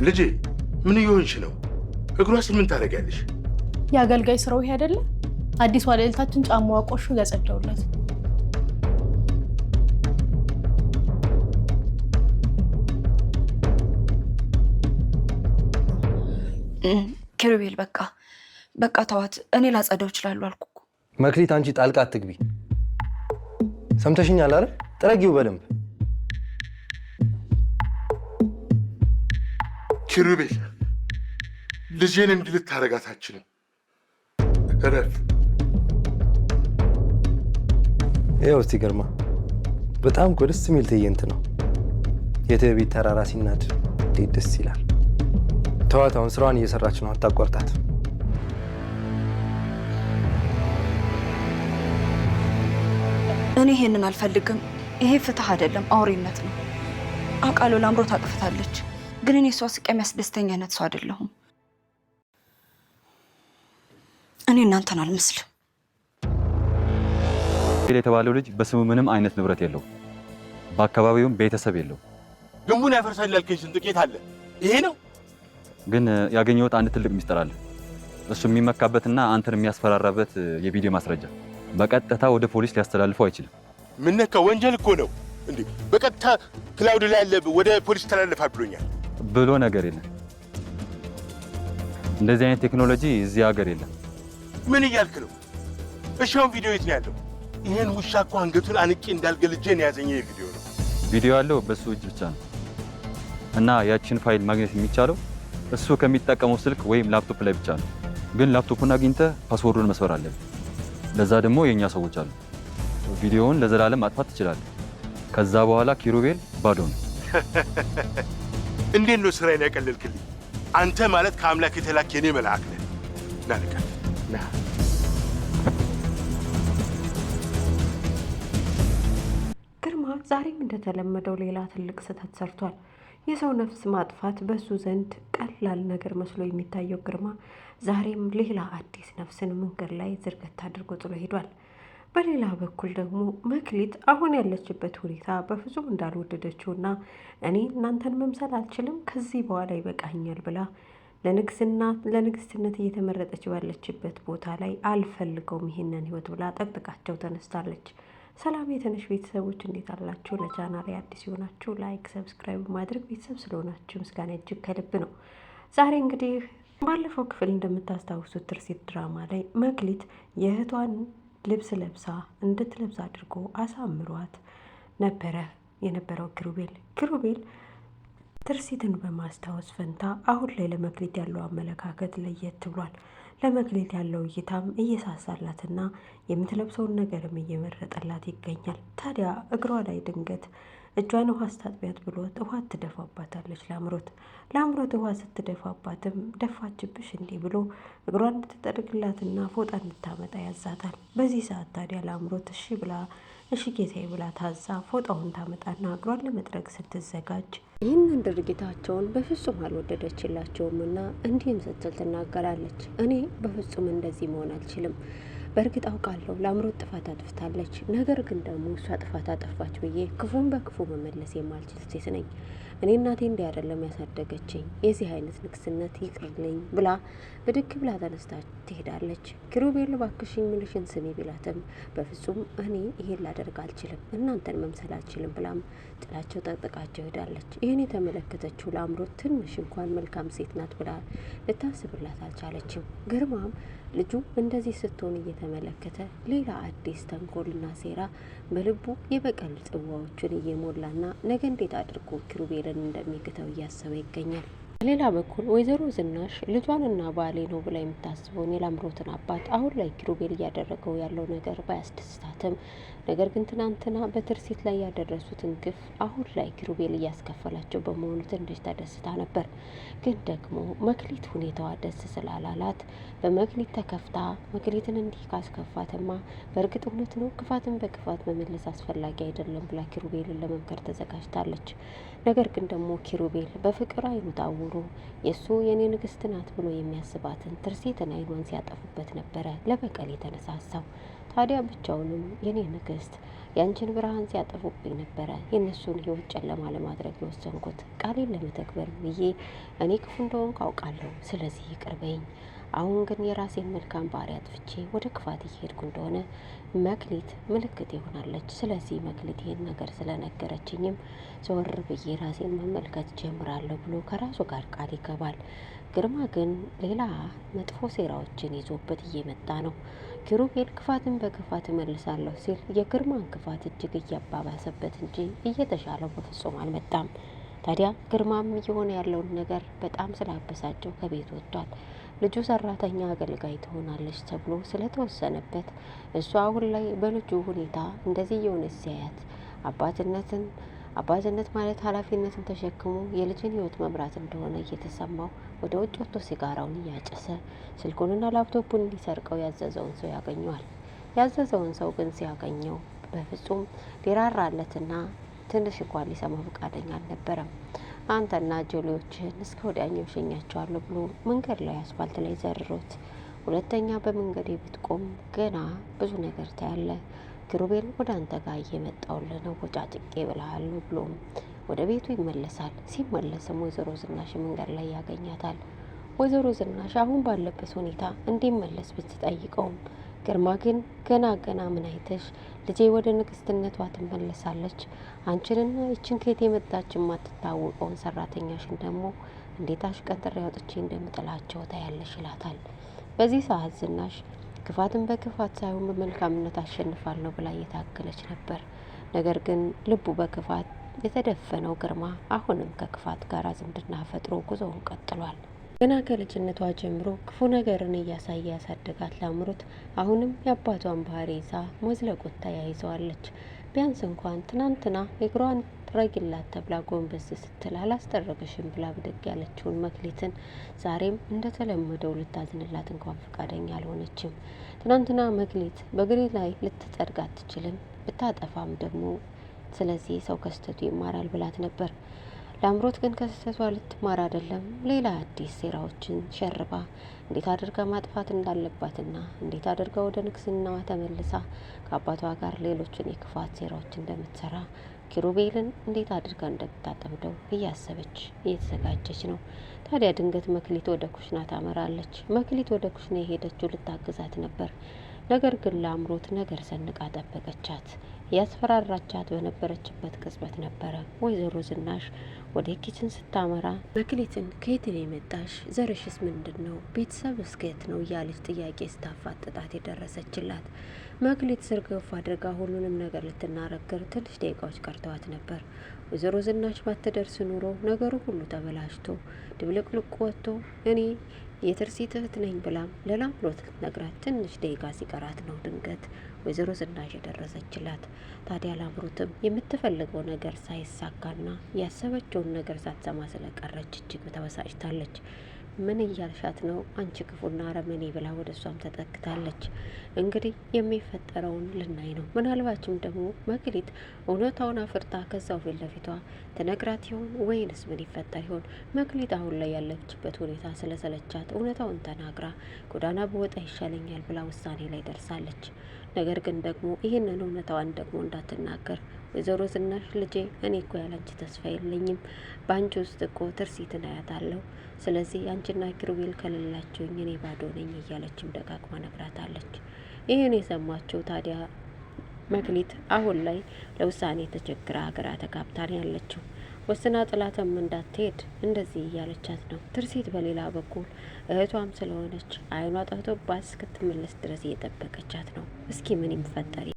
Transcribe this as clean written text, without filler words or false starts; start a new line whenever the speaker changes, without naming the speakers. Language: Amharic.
ልጄ ምን እየሆንሽ ነው? እግሯስ ምን ታደርጊያለሽ?
የአገልጋይ ስራው ይሄ አይደለ? አዲስ ዋለልታችን ጫማዋ ቆሹ ያጸዳውላት።
ኪሩቤል በቃ ተዋት። እኔ ላጸዳው እችላለሁ አልኩ እኮ።
መክሊት አንቺ ጣልቃ አትግቢ። ሰምተሽኛል አይደል? ጥረጊው በደንብ።
ኪሩቤል ልጄን እንዲህ ልታረጋት አትችልም። እረፍ።
ይኸው እስቲ ግርማ፣ በጣም እኮ ደስ የሚል ትዕይንት ነው። የትዕቢት ተራራ ሲናድ እንዴት ደስ ይላል። ተዋት፣ አሁን ስራዋን እየሰራች ነው፣ አታቋርጣት።
እኔ ይሄንን አልፈልግም። ይሄ ፍትህ አይደለም፣ አውሬነት ነው። አውቃለሁ ላምሮት አጥፍታለች፣ ግን እኔ እሷ ስቅ የሚያስደስተኝ አይነት ሰው አይደለሁም። እኔ እናንተን አልመስልም።
የተባለው ልጅ በስሙ ምንም አይነት ንብረት የለውም፣ በአካባቢውም ቤተሰብ የለውም።
ግንቡን ያፈርሳል ያልከኝ ስንት ቄት አለ? ይሄ ነው
ግን ያገኘሁት አንድ ትልቅ ሚስጥር አለ። እሱ የሚመካበትና አንተን የሚያስፈራራበት የቪዲዮ ማስረጃ በቀጥታ ወደ ፖሊስ ሊያስተላልፈው አይችልም።
ምን ነካ? ወንጀል እኮ ነው እንዴ! በቀጥታ ክላውድ ላይ ያለ ወደ ፖሊስ ተላልፋል ብሎኛል።
ብሎ ነገር የለም። እንደዚህ አይነት ቴክኖሎጂ እዚህ ሀገር የለም።
ምን እያልክ ነው? እሺ አሁን ቪዲዮ የት ነው ያለው? ይሄን ውሻ እኮ አንገቱን አንቄ እንዳልገልጄን ያዘኝ ቪዲዮ ነው።
ቪዲዮ ያለው በሱ እጅ ብቻ ነው እና ያችን ፋይል ማግኘት የሚቻለው እሱ ከሚጠቀመው ስልክ ወይም ላፕቶፕ ላይ ብቻ ነው። ግን ላፕቶፑን አግኝተህ ፓስወርዱን መስበር አለብህ። ለዛ ደግሞ የኛ ሰዎች አሉ። ቪዲዮውን ለዘላለም ማጥፋት ትችላለህ። ከዛ በኋላ ኪሩቤል ባዶ ነው።
እንዴት ነው ስራዬን ያቀለልክልኝ? አንተ ማለት ከአምላክ የተላክ የኔ መልአክ ነህ። ና ልቀቅ፣ ና።
ግርማ ዛሬም እንደተለመደው ሌላ ትልቅ ስህተት ሰርቷል። የሰው ነፍስ ማጥፋት በሱ ዘንድ ቀላል ነገር መስሎ የሚታየው ግርማ ዛሬም ሌላ አዲስ ነፍስን መንገድ ላይ ዝርገት አድርጎ ጥሎ ሄዷል። በሌላ በኩል ደግሞ መክሊት አሁን ያለችበት ሁኔታ በፍጹም እንዳልወደደችውና እኔ እናንተን መምሰል አልችልም፣ ከዚህ በኋላ ይበቃኛል ብላ ለንግስትነት እየተመረጠች ባለችበት ቦታ ላይ አልፈልገውም ይሄንን ህይወት ብላ ጠቅጥቃቸው ተነስታለች። ሰላም የተነሽ ቤተሰቦች እንዴት አላችሁ? ለቻናሌ አዲስ የሆናችሁ ላይክ፣ ሰብስክራይብ ማድረግ ቤተሰብ ስለሆናችሁ ምስጋና እጅግ ከልብ ነው። ዛሬ እንግዲህ ባለፈው ክፍል እንደምታስታውሱት ትርሲት ድራማ ላይ መክሊት የእህቷን ልብስ ለብሳ እንድትለብስ አድርጎ አሳምሯት ነበረ የነበረው ኪሩቤል ትርሲትን በማስታወስ ፈንታ አሁን ላይ ለመክሊት ያለው አመለካከት ለየት ብሏል። ለመክሊት ያለው እይታም እየሳሳላትና የምትለብሰውን ነገርም እየመረጠላት ይገኛል። ታዲያ እግሯ ላይ ድንገት እጇን ውሃ ስታጥቢያት ብሎት ውሃ ትደፋባታለች ለአምሮት ውሃ ስትደፋባትም ደፋችብሽ እንዲህ ብሎ እግሯን እንድትጠርግላትና ፎጣ እንድታመጣ ያዛታል። በዚህ ሰዓት ታዲያ ለአምሮት እሺ ጌታዬ ብላ ታዛ ፎጣውን ታመጣና እግሯን ለመጥረግ ስትዘጋጅ ይህንን ድርጊታቸውን በፍጹም አልወደደችላቸውም እና እንዲህም ስትል ትናገራለች። እኔ በፍጹም እንደዚህ መሆን አልችልም። በእርግጥ አውቃለሁ ለአምሮት ጥፋት አጥፍታለች። ነገር ግን ደግሞ እሷ ጥፋት አጠፋች ብዬ ክፉን በክፉ መመለስ የማልችል ሴት ነኝ። እኔ እናቴ እንዲህ አይደለም ያሳደገችኝ፣ የዚህ አይነት ንግስነት ይቅርልኝ ብላ ብድግ ብላ ተነስታ ትሄዳለች። ኪሩቤል እባክሽኝ ምልሽን ስሚ ቢላትም በፍጹም እኔ ይሄን ላደርግ አልችልም፣ እናንተን መምሰል አልችልም ብላም ጥላቸው ጠቅጥቃቸው ሄዳለች። ይህን የተመለከተችው ለአምሮት ትንሽ እንኳን መልካም ሴት ናት ብላ ልታስብላት አልቻለችም። ግርማም ልጁ እንደዚህ ስትሆን እየተመለከተ ሌላ አዲስ ተንኮልና ሴራ በልቡ የበቀል ጽዋዎቹን እየሞላና ነገ እንዴት አድርጎ ኪሩቤልን እንደሚግተው እያሰበ ይገኛል። በሌላ በኩል ወይዘሮ ዝናሽ ልጇንና ባሌ ነው ብላ የምታስበውን የላምሮትን አባት አሁን ላይ ኪሩቤል እያደረገው ያለው ነገር ባያስደስታትም ነገር ግን ትናንትና በትርሲት ላይ ያደረሱትን ግፍ አሁን ላይ ኪሩቤል እያስከፈላቸው በመሆኑ ትንሽ ተደስታ ነበር። ግን ደግሞ መክሊት ሁኔታዋ ደስ ስላላላት በመክሊት ተከፍታ መክሊትን እንዲህ ካስከፋትማ በእርግጥ እውነት ነው ክፋትን በክፋት መመለስ አስፈላጊ አይደለም ብላ ኪሩቤልን ለመምከር ተዘጋጅታለች። ነገር ግን ደግሞ ኪሩቤል በፍቅር አይኑ ታውሮ ጀምሮ የእሱ የኔ ንግስት ናት ብሎ የሚያስባትን ትርሲትን አይኗን ሲያጠፉበት ነበረ ለበቀል የተነሳሳው። ታዲያ ብቻውንም የኔ ንግስት ያንቺን ብርሃን ሲያጠፉብኝ ነበረ የእነሱን ህይወት ጨለማ ለማድረግ የወሰንኩት። ቃሌን ለመተግበር ብዬ እኔ ክፉ እንደሆንኩ አውቃለሁ። ስለዚህ ይቅር በይኝ። አሁን ግን የራሴን መልካም ባህሪ አጥፍቼ ወደ ክፋት እየሄድኩ እንደሆነ መክሊት ምልክት ይሆናለች። ስለዚህ መክሊት ይህን ነገር ስለነገረችኝም ዘወር ብዬ ራሴን መመልከት ጀምራለሁ ብሎ ከራሱ ጋር ቃል ይገባል። ግርማ ግን ሌላ መጥፎ ሴራዎችን ይዞበት እየመጣ ነው። ኪሩቤል ክፋትን በክፋት እመልሳለሁ ሲል የግርማን ክፋት እጅግ እያባባሰበት እንጂ እየተሻለው በፍጹም አልመጣም። ታዲያ ግርማም እየሆነ ያለውን ነገር በጣም ስላበሳጨው ከቤት ወጥቷል። ልጁ ሰራተኛ አገልጋይ ትሆናለች ተብሎ ስለተወሰነበት እሱ አሁን ላይ በልጁ ሁኔታ እንደዚህ የሆነች ሲያያት አባትነት ማለት ኃላፊነትን ተሸክሞ የልጅን ህይወት መምራት እንደሆነ እየተሰማው ወደ ውጭ ወጥቶ ሲጋራውን እያጨሰ ስልኩንና ላፕቶፑን እንዲሰርቀው ያዘዘውን ሰው ያገኘዋል። ያዘዘውን ሰው ግን ሲያገኘው በፍጹም ሊራራለትና ትንሽ እንኳን ሊሰማ ፈቃደኛ አልነበረም። አንተና ጆሌዎችን እስከ ወዲያኛው ሸኛቸዋለሁ ብሎ መንገድ ላይ አስፋልት ላይ ዘርሮት፣ ሁለተኛ በመንገዴ ብትቆም ገና ብዙ ነገር ታያለ፣ ኪሩቤል ወደ አንተ ጋር እየመጣሁልህ ነው ወጫጭቄ ብለሃለሁ ብሎም ወደ ቤቱ ይመለሳል። ሲመለስም ወይዘሮ ዝናሽ መንገድ ላይ ያገኛታል። ወይዘሮ ዝናሽ አሁን ባለበት ሁኔታ እንዲመለስ ብትጠይቀውም ግርማ ግን ገና ምን አይተሽ ልጄ ወደ ንግስትነቷ ትመለሳለች፣ አንቺንና ይችን ከየት የመጣች የማትታወቀውን ሰራተኛሽን ደግሞ እንዴት አሽቀንጥሬ አውጥቼ እንደምጥላቸው ታያለሽ ይላታል። በዚህ ሰዓት ዝናሽ ክፋትን በክፋት ሳይሆን በመልካምነት አሸንፋለሁ ብላ እየታገለች ነበር። ነገር ግን ልቡ በክፋት የተደፈነው ግርማ አሁንም ከክፋት ጋር ዝምድና ፈጥሮ ጉዞውን ቀጥሏል። ገና ከልጅነቷ ጀምሮ ክፉ ነገርን እያሳየ ያሳደጋት ላምሮት አሁንም የአባቷን ባህሪ ይዛ መዝለቁት ተያይዘዋለች። ቢያንስ እንኳን ትናንትና እግሯን ጥረጊላት ተብላ ጎንበስ ስትል አላስጠረገሽም ብላ ብድግ ያለችውን መክሊትን ዛሬም እንደተለመደው ልታዝንላት እንኳን ፈቃደኛ አልሆነችም። ትናንትና መክሊት በግሬ ላይ ልትጸድቅ አትችልም፣ ብታጠፋም ደግሞ ስለዚህ ሰው ከስተቱ ይማራል ብላት ነበር። ላምሮት ግን ከስተቷ ልትማር አይደለም ሌላ አዲስ ሴራዎችን ሸርባ እንዴት አድርጋ ማጥፋት እንዳለባትና እንዴት አድርጋ ወደ ንግስናዋ ተመልሳ ከአባቷ ጋር ሌሎችን የክፋት ሴራዎች እንደምትሰራ ኪሩቤልን እንዴት አድርጋ እንደምታጠምደው እያሰበች እየተዘጋጀች ነው። ታዲያ ድንገት መክሊት ወደ ኩሽና ታመራለች። መክሊት ወደ ኩሽና የሄደችው ልታግዛት ነበር። ነገር ግን ላምሮት ነገር ሰንቃ ጠበቀቻት። ያስፈራራቻት በነበረችበት ቅጽበት ነበረ ወይዘሮ ዝናሽ ወደ ኪችን ስታመራ መክሊትን ከየት ነው የመጣሽ? ዘርሽስ ምንድን ነው? ቤተሰብ እስከየት ነው? እያለች ጥያቄ ስታፋጥጣት የደረሰችላት መክሊት ስርገፍ አድርጋ ሁሉንም ነገር ልትናረገር ትንሽ ደቂቃዎች ቀርተዋት ነበር። ወይዘሮ ዝናሽ ባትደርስ ኑሮ ነገሩ ሁሉ ተበላሽቶ ድብልቅልቅ ወጥቶ እኔ የትርሲት እህት ነኝ ብላም ለላምሮት ልትነግራት ትንሽ ደቂቃ ሲቀራት ነው ድንገት ወይዘሮ ዝናሽ የደረሰችላት። ታዲያ ላምሮትም የምትፈልገው ነገር ሳይሳካና ያሰበችውን ነገር ሳትሰማ ስለቀረች እጅግ ተበሳጭታለች። ምን እያልሻት ነው አንቺ ክፉና አረመኔ ብላ ወደ እሷም ተጠግታለች። እንግዲህ የሚፈጠረውን ልናይ ነው። ምናልባችም ደግሞ መክሊት እውነታውን አፍርታ ከዛው ፊት ለፊቷ ትነግራት ይሆን ወይንስ ምን ይፈጠር ይሆን? መክሊት አሁን ላይ ያለችበት ሁኔታ ስለሰለቻት እውነታውን ተናግራ ጎዳና በወጣ ይሻለኛል ብላ ውሳኔ ላይ ደርሳለች። ነገር ግን ደግሞ ይህንን እውነታዋን ደግሞ እንዳትናገር ወይዘሮ ዝናሽ ልጄ እኔ እኮ ያላንቺ ተስፋ የለኝም፣ በአንቺ ውስጥ እኮ ትርሲትን አያታለሁ። ስለዚህ አንቺና ኪሩቤል ከሌላችሁኝ እኔ ባዶ ነኝ እያለችም ደጋግማ ነግራታለች። ይህን የሰማችው ታዲያ መክሊት አሁን ላይ ለውሳኔ ተቸግራ ሀገራ ተጋብታን ያለችው ወስና ጥላተም እንዳትሄድ እንደዚህ እያለቻት ነው። ትርሲት በሌላ በኩል እህቷም ስለሆነች አይኗ ጠፍቶባት እስክትመለስ ድረስ እየጠበቀቻት ነው። እስኪ ምን ይፈጠር